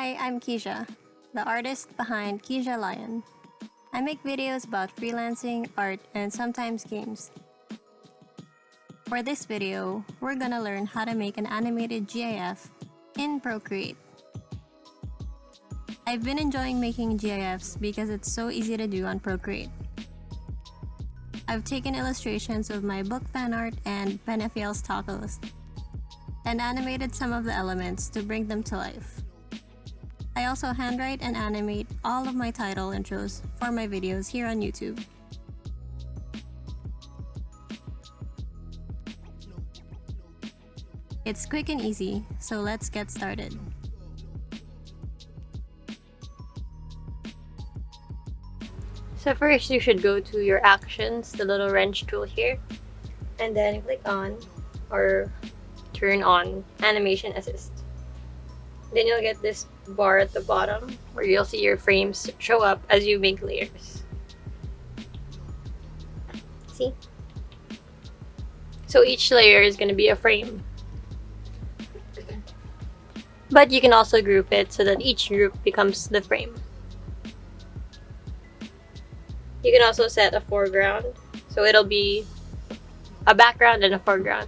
Hi, I'm Keisha, the artist behind Kezialion. I make videos about freelancing, art, and sometimes games. For this video, we're gonna learn how to make an animated GIF in Procreate. I've been enjoying making GIFs because it's so easy to do on Procreate. I've taken illustrations of my book fan art and Penefiel's tacos, and animated some of the elements to bring them to life. I also handwrite and animate all of my title intros for my videos here on YouTube. It's quick and easy, so let's get started. So first you should go to your actions, the little wrench tool here, and then click on or turn on animation assist. Then you'll get this bar at the bottom where you'll see your frames show up as you make layers. See? So each layer is going to be a frame. But you can also group it so that each group becomes the frame. You can also set a foreground, so it'll be a background and a foreground.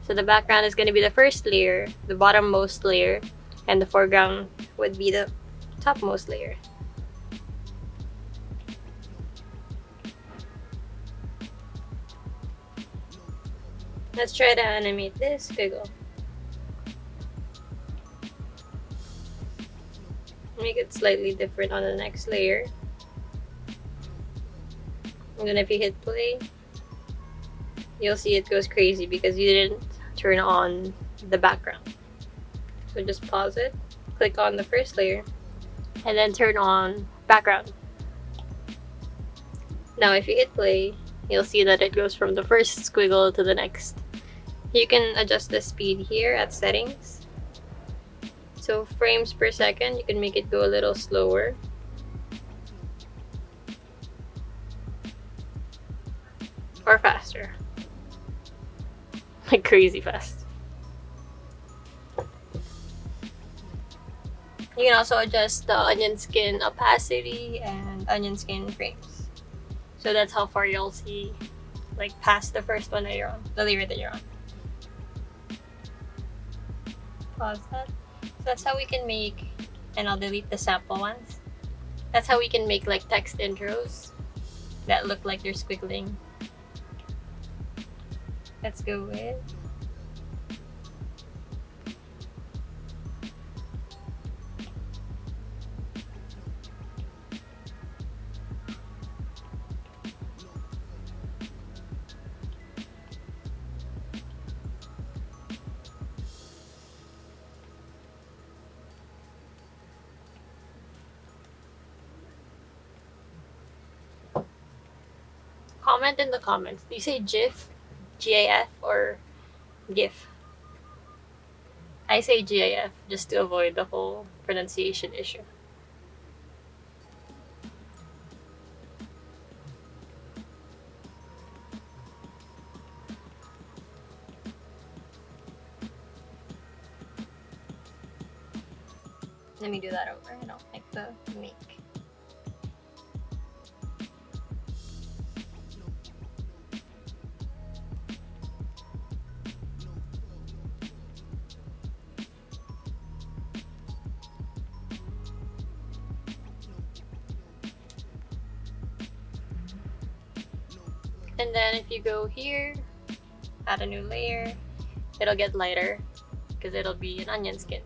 So the background is going to be the first layer, the bottommost layer, and the foreground would be the topmost layer. Let's try to animate this squiggle. Make it slightly different on the next layer. And then if you hit play, you'll see it goes crazy because you didn't turn on the background. So just pause it, click on the first layer, and then turn on background. Now if you hit play, you'll see that it goes from the first squiggle to the next. You can adjust the speed here at settings. So frames per second, you can make it go a little slower. Or faster. Like crazy fast. You can also adjust the onion skin opacity and onion skin frames. So that's how far you'll see, like past the first one that you're on, the layer that you're on. Pause that. So that's how we can make, and I'll delete the sample ones. That's how we can make like text intros that look like they're squiggling. Let's go with comment in the comments. Do you say GIF, GIF, or GIF? I say GIF just to avoid the whole pronunciation issue. Let me do that over. I don't like the make. And then if you go here, add a new layer, it'll get lighter because it'll be an onion skin.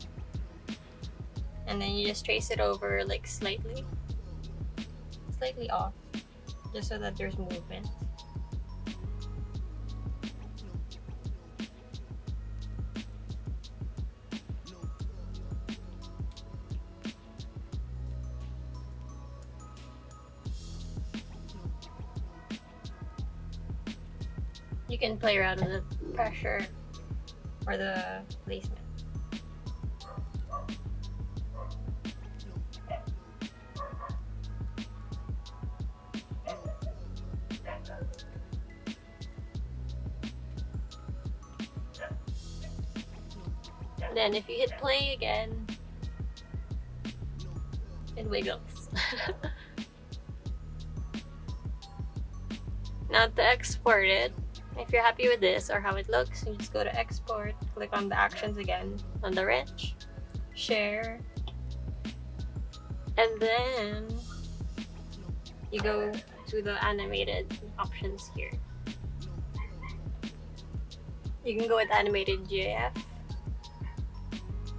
And then you just trace it over like slightly off, just so that there's movement. You can play around with the pressure or the placement. Then if you hit play again, It wiggles. Now to export it, if you're happy with this or how it looks, you just go to export, click on the actions again, on the wrench, share, and then you go to the animated options here. You can go with animated GIF.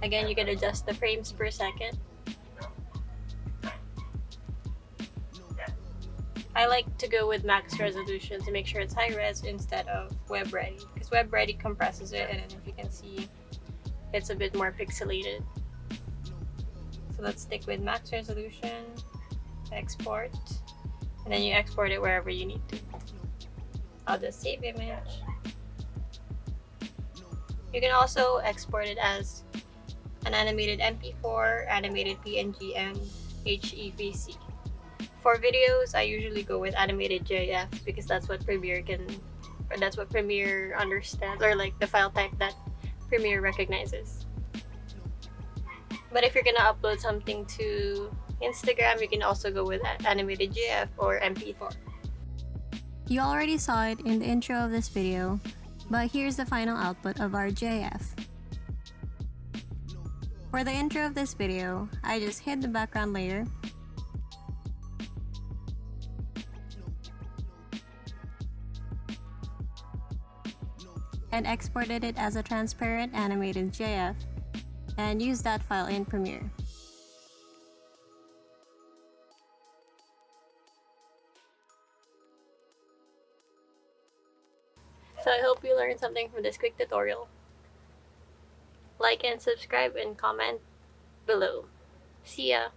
Again, you can adjust the frames per second. I like to go with max resolution to make sure it's high res instead of web ready, because web ready compresses it, and if you can see, it's a bit more pixelated. So let's stick with max resolution, export, and then you export it wherever you need to. I'll just save image. You can also export it as an animated MP4, animated PNG, and HEVC. For videos, I usually go with animated GIF because that's what Premiere understands, or like the file type that Premiere recognizes. But if you're gonna upload something to Instagram, you can also go with animated GIF or MP4. You already saw it in the intro of this video, but here's the final output of our GIF. For the intro of this video, I just hid the background layer, and exported it as a transparent animated GIF, and used that file in Premiere. So I hope you learned something from this quick tutorial. Like and subscribe and comment below. See ya!